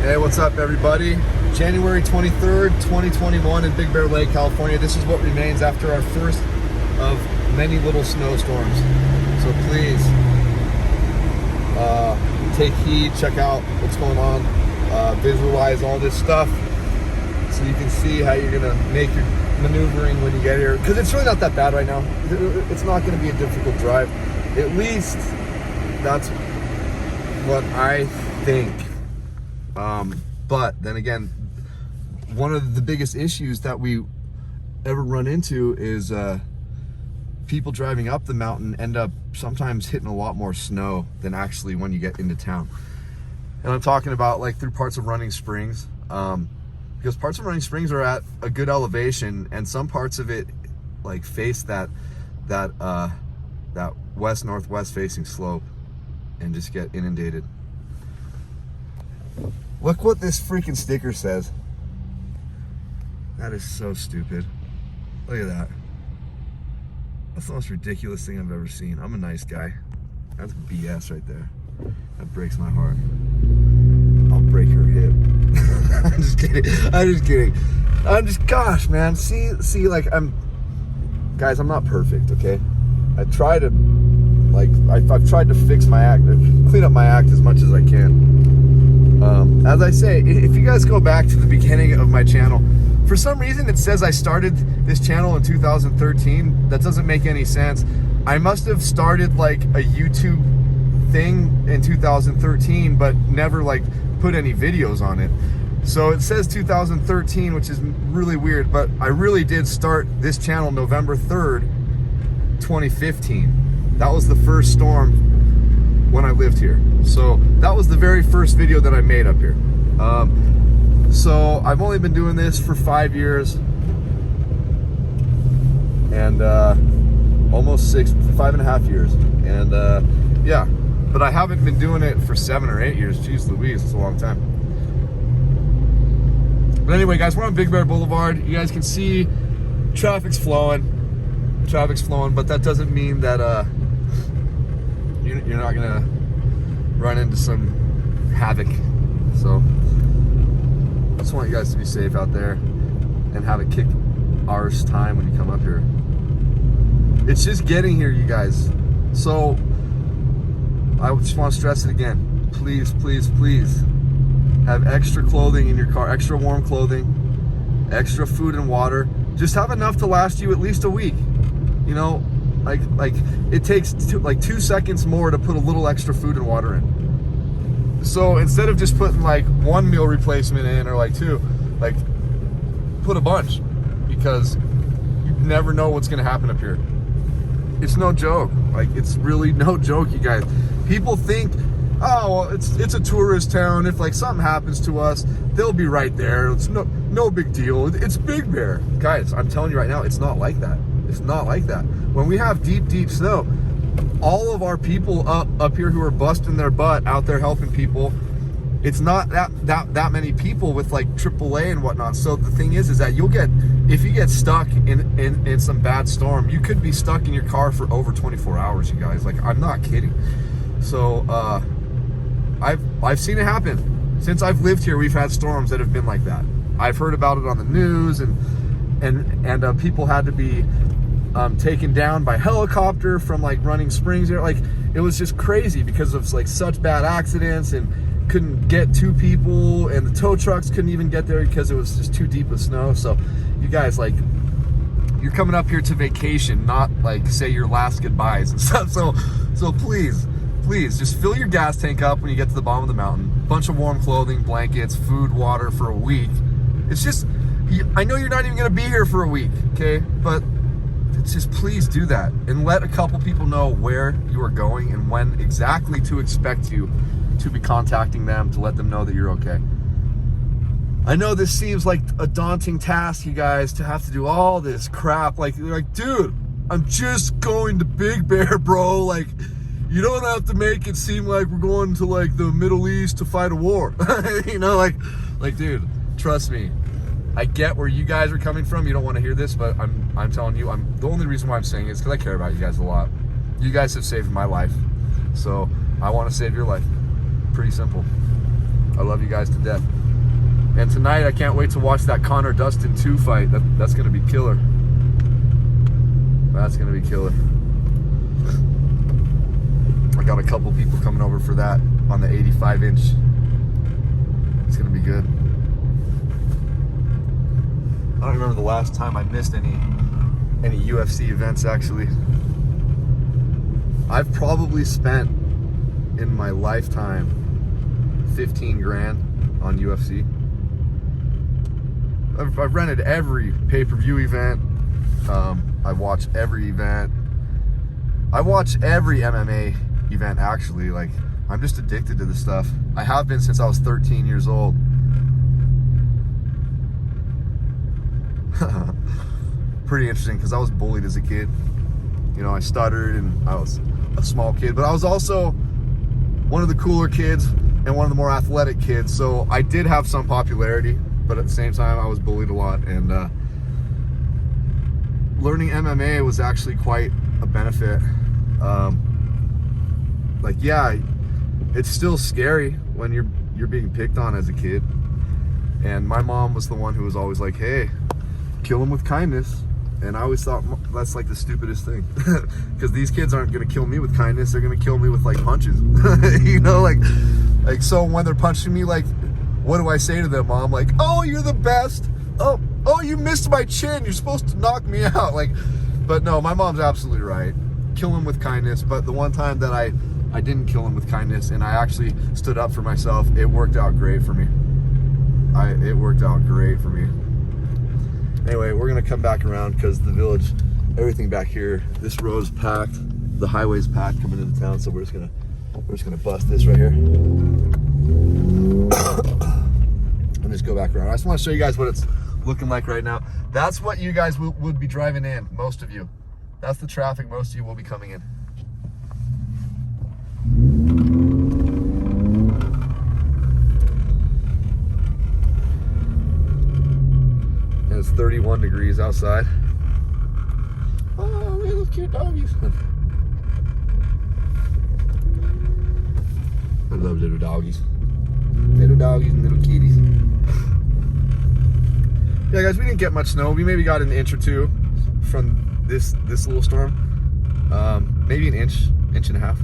Hey, what's up, everybody? January 23rd, 2021 in Big Bear Lake, California. This is what remains after our first of many little snowstorms. So please take heed, check out what's going on, visualize all this stuff so you can see how you're gonna make your maneuvering when you get here. Because it's really not that bad right now. It's not gonna be a difficult drive. At least that's what I think. But then again, one of the biggest issues that we ever run into is people driving up the mountain end up sometimes hitting a lot more snow than actually when you get into town. And I'm talking about like through parts of Running Springs, because parts of Running Springs are at a good elevation, and some parts of it like face that west-northwest facing slope and just get inundated. Look what this freaking sticker says. That is so stupid. Look at that. That's the most ridiculous thing I've ever seen. I'm a nice guy. That's BS right there. That breaks my heart. I'll break her hip. I'm just kidding. Gosh, man. See, like guys, I'm not perfect, okay? I've tried to fix my act, clean up my act as much as I can. As I say, if you guys go back to the beginning of my channel, for some reason it says I started this channel in 2013. That doesn't make any sense. I must have started like a YouTube thing in 2013, but never like put any videos on it. So it says 2013, which is really weird, but I really did start this channel November 3rd, 2015. That was the first storm when I lived here. So that was the very first video that I made up here. So I've only been doing this for 5 years and almost 5.5 years. And yeah, but I haven't been doing it for 7 or 8 years. Jeez Louise, it's a long time. But anyway, guys, we're on Big Bear Boulevard. You guys can see traffic's flowing, but that doesn't mean that you're not gonna run into some havoc. So I just want you guys to be safe out there and have it kick arse time when you come up here. It's just getting here, you guys. So I just want to stress it again. Please, please, please have extra clothing in your car, extra warm clothing, extra food and water. Just have enough to last you at least a week. You know, like it takes 2 seconds more to put a little extra food and water in. So instead of just putting like 1 meal replacement in or like 2, like put a bunch, because you never know what's gonna happen up here. It's no joke. Like, it's really no joke, you guys. People think, oh, well, it's a tourist town. If like something happens to us, they'll be right there. It's no big deal. It's Big Bear. Guys, I'm telling you right now, it's not like that. It's not like that. When we have deep snow, all of our people up here who are busting their butt out there helping people, it's not that many people with like AAA and whatnot. So the thing is that if you get stuck in some bad storm, you could be stuck in your car for over 24 hours, you guys. Like, I'm not kidding. So I've seen it happen. Since I've lived here, we've had storms that have been like that. I've heard about it on the news, and people had to be taken down by helicopter from like Running Springs. Like, it was just crazy because of like such bad accidents, and couldn't get to people, and the tow trucks couldn't even get there because it was just too deep with snow. So you guys, like, you're coming up here to vacation, not like say your last goodbyes and stuff. So please just fill your gas tank up when you get to the bottom of the mountain. Bunch of warm clothing, blankets, food, water for a week. It's just, I know you're not even gonna be here for a week, okay? But it's just, please do that, and let a couple people know where you are going and when exactly to expect you to be contacting them to let them know that you're okay. I know this seems like a daunting task, you guys, to have to do all this crap. Like, dude, I'm just going to Big Bear, bro. Like, you don't have to make it seem like we're going to like the Middle East to fight a war. You know, like, dude, trust me. I get where you guys are coming from. You don't want to hear this, but I'm telling you, the only reason why I'm saying it is because I care about you guys a lot. You guys have saved my life, so I want to save your life. Pretty simple. I love you guys to death. And tonight, I can't wait to watch that Connor Dustin 2 fight. That's going to be killer. That's going to be killer. I got a couple people coming over for that on the 85-inch. It's going to be good. I don't remember the last time I missed any UFC events, actually. I've probably spent in my lifetime 15 grand on UFC. I've rented every pay-per-view event. I watch every event. I watch every MMA event, actually. Like, I'm just addicted to this stuff. I have been since I was 13 years old. Pretty interesting, because I was bullied as a kid. You know, I stuttered and I was a small kid, but I was also one of the cooler kids and one of the more athletic kids. So I did have some popularity, but at the same time, I was bullied a lot. And learning MMA was actually quite a benefit. Like, yeah, it's still scary when you're being picked on as a kid. And my mom was the one who was always like, hey, kill them with kindness. And I always thought that's like the stupidest thing, because these kids aren't gonna kill me with kindness, they're gonna kill me with like punches. You know, like so when they're punching me, like, what do I say to them, Mom? Like, oh, you're the best. Oh, you missed my chin, you're supposed to knock me out. Like, but no, my mom's absolutely right. Kill him with kindness. But the one time that I didn't kill him with kindness and I actually stood up for myself, it worked out great for me. It worked out great for me. Anyway, we're gonna come back around because the village, everything back here, this road's packed, the highway's packed coming into town, so we're just gonna bust this right here. And just go back around. I just want to show you guys what it's looking like right now. That's what you guys would be driving in, most of you. That's the traffic most of you will be coming in. And it's 31 degrees outside. Oh, look at those cute doggies. I love little doggies. Little doggies and little kitties. Yeah, guys, we didn't get much snow. We maybe got an inch or two from this little storm. Maybe an inch and a half.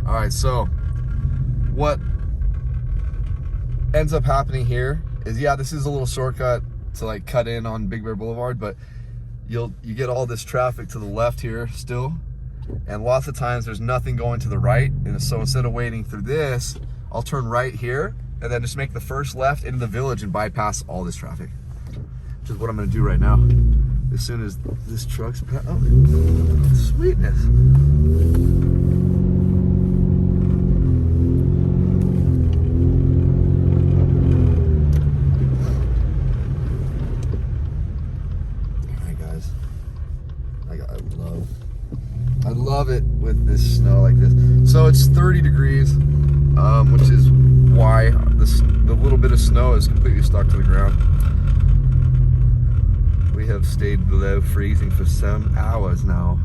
All right, so what ends up happening here is, yeah, this is a little shortcut to like cut in on Big Bear Boulevard, but you get all this traffic to the left here still, and lots of times there's nothing going to the right. And so instead of waiting through this, I'll turn right here and then just make the first left into the village and bypass all this traffic, which is what I'm gonna do right now. As soon as this truck's oh, sweetness. I love it with this snow like this. So it's 30 degrees, which is why the little bit of snow is completely stuck to the ground. We have stayed below freezing for some hours now.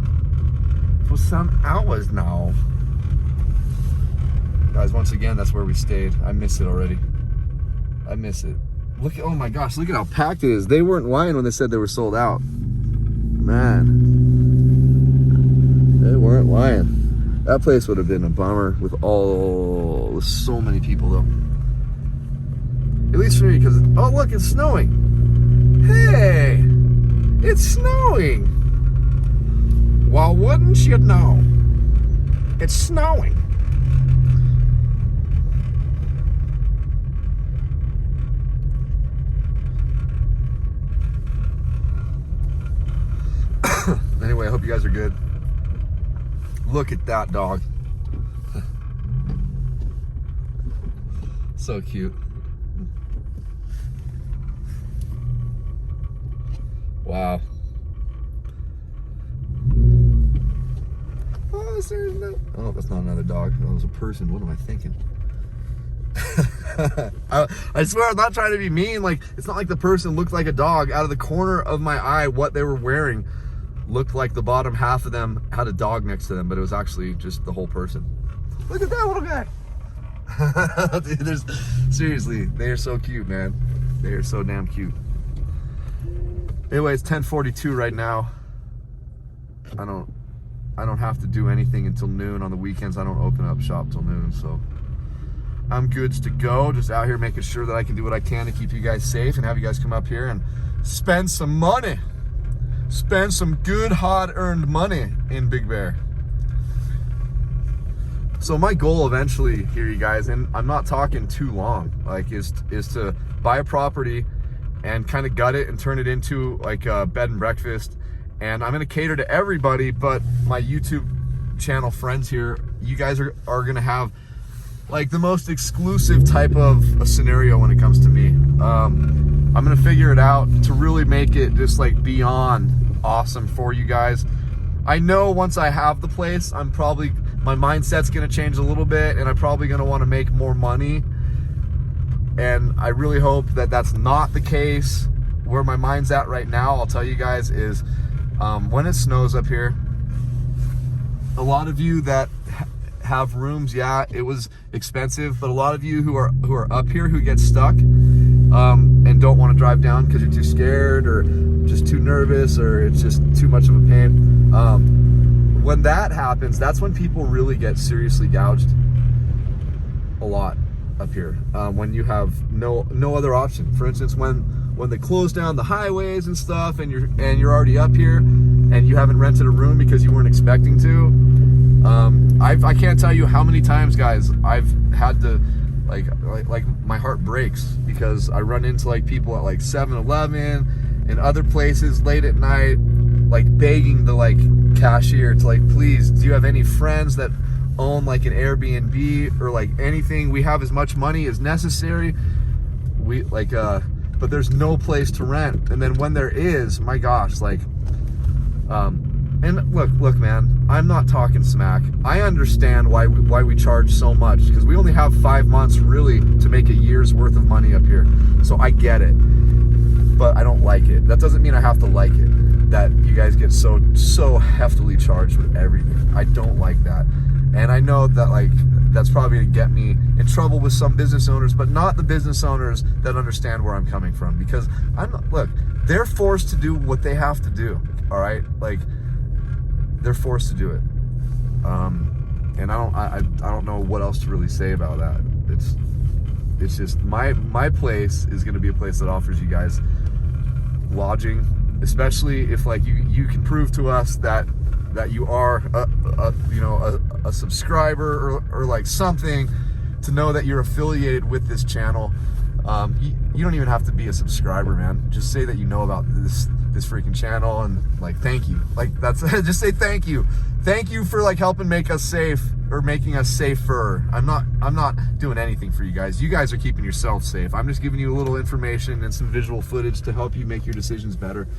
Guys, once again, that's where we stayed. I miss it already. I miss it. Look at, oh my gosh, look at how packed it is. They weren't lying when they said they were sold out. Man. They weren't lying. That place would have been a bummer with so many people though. At least for me, because, oh look, it's snowing. Hey, it's snowing. Well, wouldn't you know? It's snowing. Anyway, I hope you guys are good. Look at that dog. So cute. Wow. Oh, there's no. Oh, that's not another dog. That was a person. What am I thinking? I swear I'm not trying to be mean. Like, it's not like the person looked like a dog out of the corner of my eye what they were wearing. looked like the bottom half of them had a dog next to them, but it was actually just the whole person. Look at that little guy. Dude, seriously, they are so cute, man. They are so damn cute. Anyway, it's 10:42 right now. I don't have to do anything until noon on the weekends. I don't open up shop till noon, so I'm goods to go. Just out here making sure that I can do what I can to keep you guys safe and have you guys come up here and spend some money. Spend some good, hard-earned money in Big Bear. So my goal eventually here, you guys, and I'm not talking too long, like is to buy a property and kind of gut it and turn it into like a bed and breakfast. And I'm gonna cater to everybody, but my YouTube channel friends here, you guys are gonna have like the most exclusive type of a scenario when it comes to me. I'm gonna figure it out to really make it just like beyond awesome for you guys. I know once I have the place, my mindset's gonna change a little bit, and I'm probably gonna wanna make more money. And I really hope that that's not the case. Where my mind's at right now, I'll tell you guys, is when it snows up here, a lot of you that have rooms, yeah, it was expensive, but a lot of you who are up here who get stuck and don't want to drive down because you're too scared or just too nervous or it's just too much of a pain. When that happens, that's when people really get seriously gouged a lot up here. When you have no other option. For instance, when they close down the highways and stuff, and you're already up here, and you haven't rented a room because you weren't expecting to. I can't tell you how many times, guys, I've had to like my heart breaks because I run into like people at like 7-Eleven and other places late at night, like begging the like cashier to like, please, do you have any friends that own like an Airbnb or like anything? We have as much money as necessary. We like but there's no place to rent. And then when there is, my gosh, like and look man, I'm not talking smack. I understand why we charge so much, because we only have 5 months really to make a year's worth of money up here. So I get it, but I don't like it. That doesn't mean I have to like it, that you guys get so heftily charged with everything. I don't like that. And I know that like that's probably gonna get me in trouble with some business owners, but not the business owners that understand where I'm coming from, because look, they're forced to do what they have to do. All right, like they're forced to do it. And I don't know what else to really say about that. It's just my place is gonna be a place that offers you guys lodging, especially if like you can prove to us that you are a subscriber or like something, to know that you're affiliated with this channel. You don't even have to be a subscriber, man. Just say that you know about this freaking channel, and like, thank you. Like, that's just say thank you for like helping make us safe, or making us safer. I'm not doing anything for you guys. You guys are keeping yourself safe. I'm just giving you a little information and some visual footage to help you make your decisions better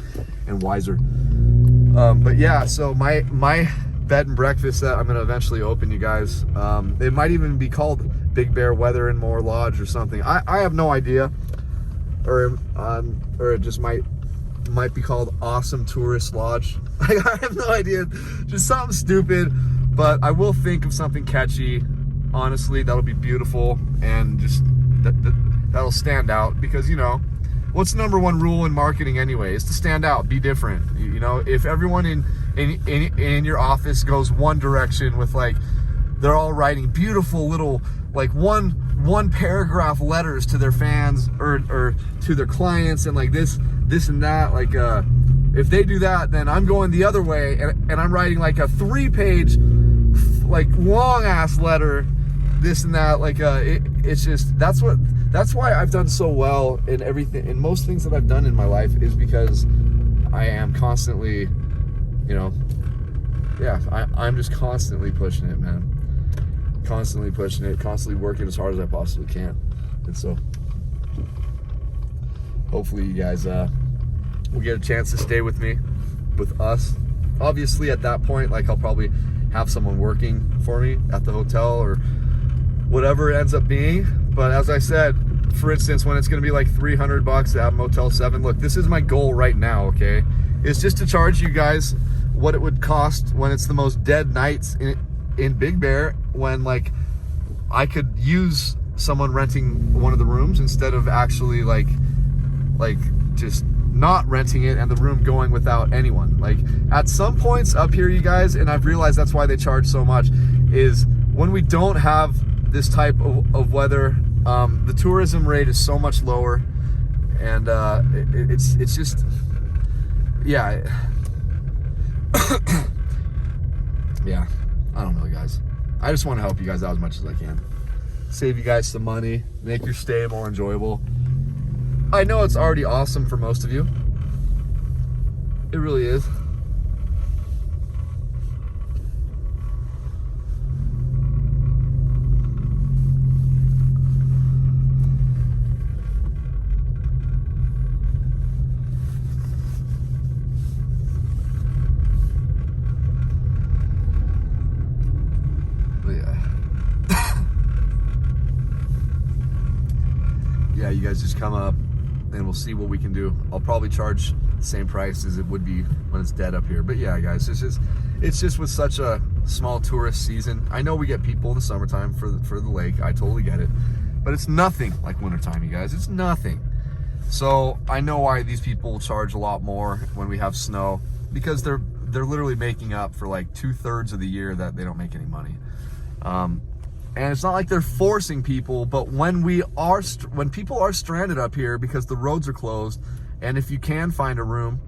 and wiser. But yeah, so my bed and breakfast that I'm gonna eventually open, you guys, it might even be called Big Bear Weather and More Lodge or something. I have no idea, or it just might be called Awesome Tourist Lodge. I have no idea, just something stupid, but I will think of something catchy. Honestly, that'll be beautiful, and just that'll stand out, because what's the #1 rule in marketing anyway? Is to stand out, be different. If everyone in your office goes one direction with like, they're all writing beautiful little like one paragraph letters to their fans or to their clients, and like this and that, like if they do that, then I'm going the other way, and I'm writing like a 3-page like long ass letter, this and that, like it's just, that's why I've done so well in everything, in most things that I've done in my life, is because I am constantly, I'm just constantly pushing it, man. Constantly pushing it, constantly working as hard as I possibly can. And so hopefully you guys will get a chance to stay with us. Obviously at that point, like, I'll probably have someone working for me at the hotel or whatever it ends up being. But as I said, for instance, when it's gonna be like $300 at Motel 7, look, this is my goal right now, okay? It's just to charge you guys what it would cost when it's the most dead nights in Big Bear, when like I could use someone renting one of the rooms instead of actually like just not renting it and the room going without anyone. Like at some points up here, you guys, and I've realized that's why they charge so much, is when we don't have this type of weather, the tourism rate is so much lower, and it's just, yeah. Yeah, I don't know, guys. I just want to help you guys out as much as I can. Save you guys some money, make your stay more enjoyable. I know it's already awesome for most of you. It really is. Yeah, you guys just come up and we'll see what we can do. I'll probably charge the same price as it would be when it's dead up here. But yeah, guys, it's just with such a small tourist season. I know we get people in the summertime for the lake. I totally get it. But it's nothing like wintertime, you guys. It's nothing. So I know why these people charge a lot more when we have snow, because they're literally making up for like 2/3 of the year that they don't make any money. And it's not like they're forcing people, but when people are stranded up here because the roads are closed, and if you can find a room,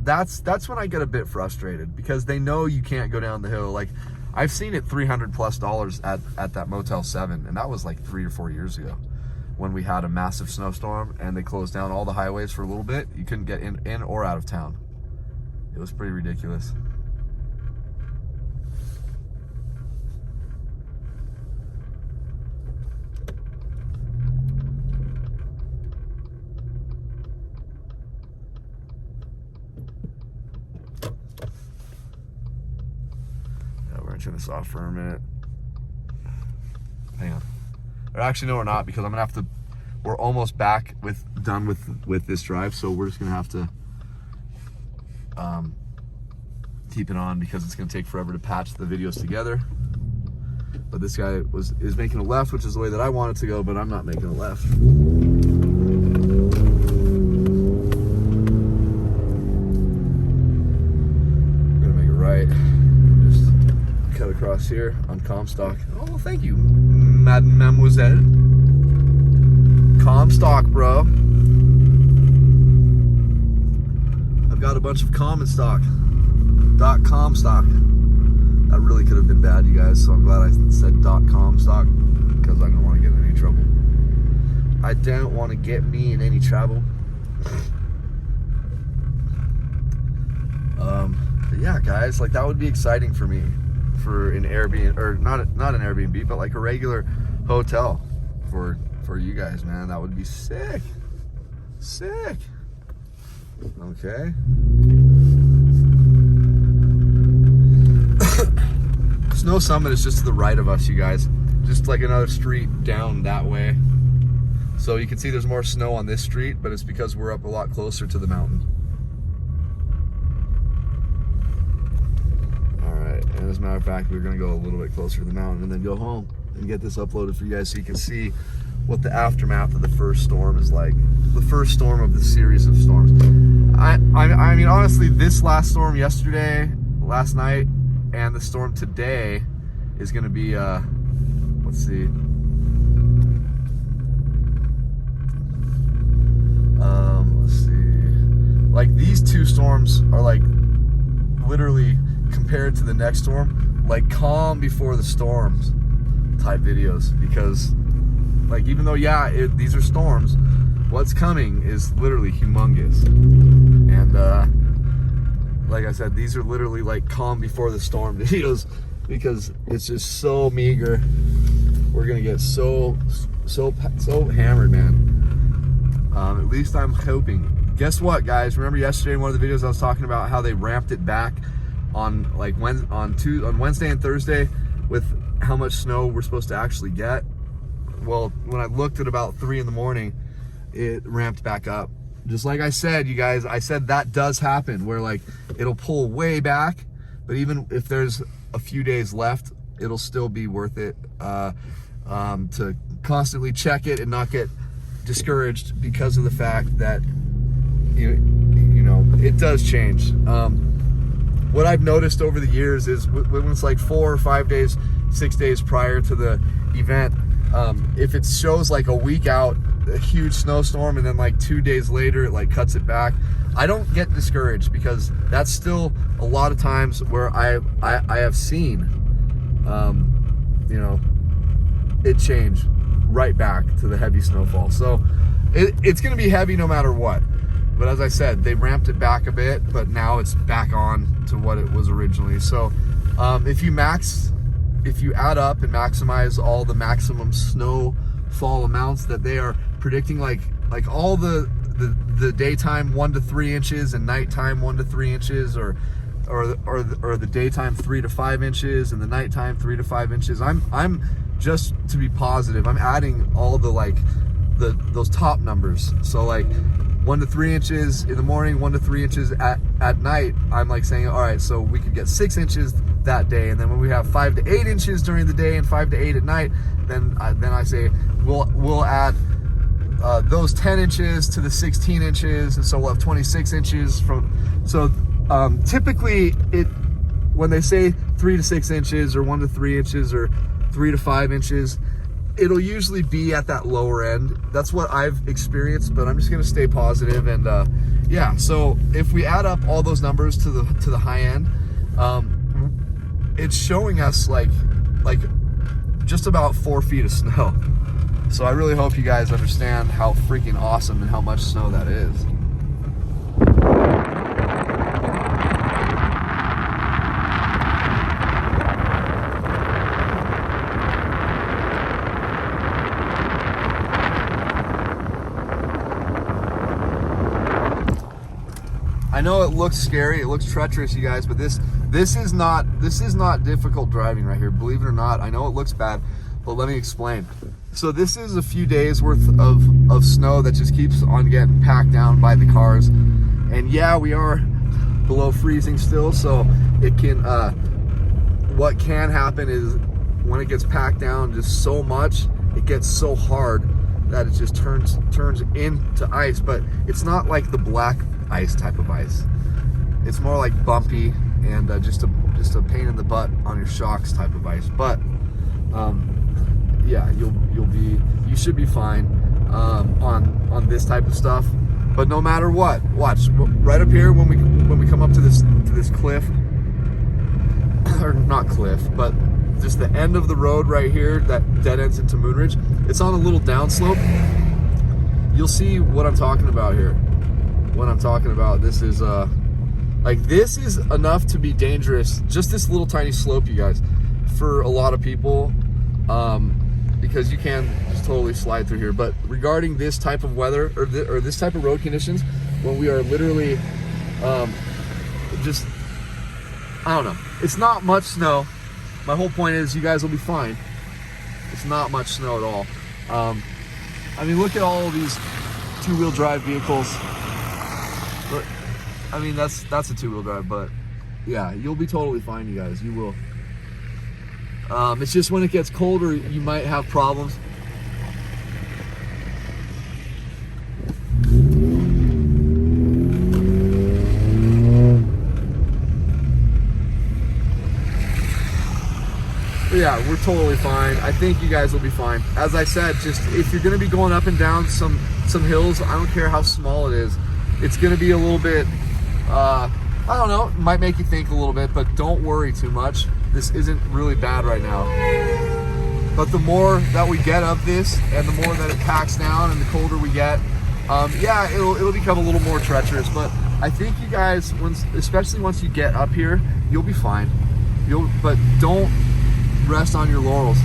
that's when I get a bit frustrated, because they know you can't go down the hill. Like I've seen it $300+ at that Motel 7, and that was like 3 or 4 years ago when we had a massive snowstorm and they closed down all the highways for a little bit. You couldn't get in or out of town. It was pretty ridiculous. Turn this off for a minute. Hang on. Or actually, no, we're not, because I'm gonna have to. We're almost done with this drive, so we're just gonna have to keep it on, because it's gonna take forever to patch the videos together. But this guy is making a left, which is the way that I want it to go, but I'm not making a left. I'm gonna make a right. Cut across here on Comstock. Oh, thank you, mademoiselle. Comstock, bro. I've got a bunch of common stock. .comstock. That really could have been bad, you guys, so I'm glad I said .comstock, because I don't want to get in any trouble. I don't want to get me in any trouble. But yeah, guys, like that would be exciting for me. For an Airbnb, or not an Airbnb, but like a regular hotel for you guys, man. That would be sick. Okay. Snow Summit is just to the right of us, you guys. Just like another street down that way. So you can see there's more snow on this street, but it's because we're up a lot closer to the mountain. And as a matter of fact, we're gonna go a little bit closer to the mountain and then go home and get this uploaded for you guys, so you can see what the aftermath of the first storm is like. The first storm of the series of storms. I mean, honestly, this last storm yesterday, last night, and the storm today is gonna be, let's see. Let's see. Like these two storms are like literally, compared to the next storm, like calm before the storms type videos, because like even though these are storms, what's coming is literally humongous. And like I said, these are literally like calm before the storm videos, because it's just so meager. We're gonna get so hammered, man. At least I'm hoping. Guess what, guys? Remember yesterday in one of the videos I was talking about how they ramped it back on like on Wednesday and Thursday with how much snow we're supposed to actually get? Well, when I looked at about 3 in the morning, it ramped back up just like I said, you guys, I said that does happen where like it'll pull way back, but even if there's a few days left, it'll still be worth it to constantly check it and not get discouraged because of the fact that you know it does change. What I've noticed over the years is when it's like 4 or 5 days, 6 days prior to the event, if it shows like a week out a huge snowstorm and then like 2 days later it like cuts it back, I don't get discouraged because that's still a lot of times where I have seen you know, it changed right back to the heavy snowfall. So it's going to be heavy no matter what. But as I said, they ramped it back a bit, but now it's back on to what it was originally. So if you add up and maximize all the maximum snowfall amounts that they are predicting, like all the daytime 1 to 3 inches and nighttime 1 to 3 inches, or the daytime 3 to 5 inches and the nighttime 3 to 5 inches. I'm just to be positive, I'm adding all those top numbers. So like 1 to 3 inches in the morning, 1 to 3 inches at night. I'm like saying, all right, so we could get 6 inches that day, and then when we have 5 to 8 inches during the day and 5 to 8 at night, then I say we'll add those 10 inches to the 16 inches, and so we'll have 26 inches from. So typically, when they say 3 to 6 inches or 1 to 3 inches or 3 to 5 inches, it'll usually be at that lower end. That's what I've experienced, but I'm just gonna stay positive. And yeah, so if we add up all those numbers to the high end, it's showing us like just about 4 feet of snow. So I really hope you guys understand how freaking awesome and how much snow that is. I know it looks scary, it looks treacherous, you guys, but this is not difficult driving right here. Believe it or not, I know it looks bad, but let me explain. So this is a few days worth of snow that just keeps on getting packed down by the cars, and yeah, we are below freezing still. So it can what can happen is when it gets packed down just so much, it gets so hard that it just turns into ice. But it's not like the black ice type of ice. It's more like bumpy and just a pain in the butt on your shocks type of ice. But yeah, you should be fine on this type of stuff. But no matter what, watch right up here when we come up to this cliff, or not cliff, but just the end of the road right here that dead ends into Moonridge. It's on a little downslope. You'll see what I'm talking about here. What I'm talking about, this is this is enough to be dangerous. Just this little tiny slope, you guys, for a lot of people, because you can just totally slide through here. But regarding this type of weather or this type of road conditions, when we are literally just, I don't know, it's not much snow. My whole point is you guys will be fine. It's not much snow at all. I mean, look at all of these two-wheel drive vehicles. Look, I mean, that's a two-wheel drive, but yeah, you'll be totally fine, you guys. You will. It's just when it gets colder, you might have problems. But yeah, we're totally fine. I think you guys will be fine. As I said, just if you're going to be going up and down some hills, I don't care how small it is, it's going to be a little bit, I don't know, it might make you think a little bit, but don't worry too much. This isn't really bad right now. But the more that we get of this, and the more that it packs down, and the colder we get, yeah, it'll become a little more treacherous. But I think you guys, especially once you get up here, you'll be fine. But don't rest on your laurels.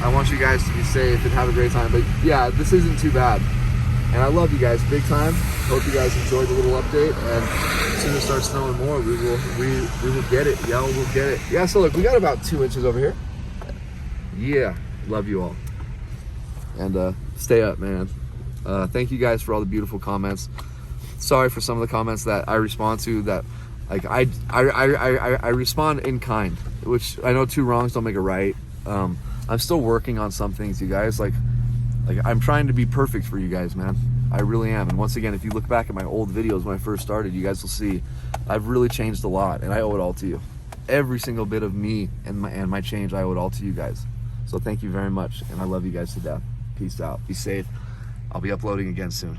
I want you guys to be safe and have a great time. But yeah, this isn't too bad. And I love you guys big time. Hope you guys enjoyed the little update. And as soon as it starts snowing more, we will get it. Y'all will get it. Yeah, so look, we got about 2 inches over here. Yeah, love you all. And stay up, man. Thank you guys for all the beautiful comments. Sorry for some of the comments that I respond to that, like, I respond in kind, which I know 2 wrongs don't make a right. I'm still working on some things, you guys. Like I'm trying to be perfect for you guys, man. I really am. And once again, if you look back at my old videos when I first started, you guys will see I've really changed a lot, and I owe it all to you. Every single bit of me and my change, I owe it all to you guys. So thank you very much, and I love you guys to death. Peace out. Be safe. I'll be uploading again soon.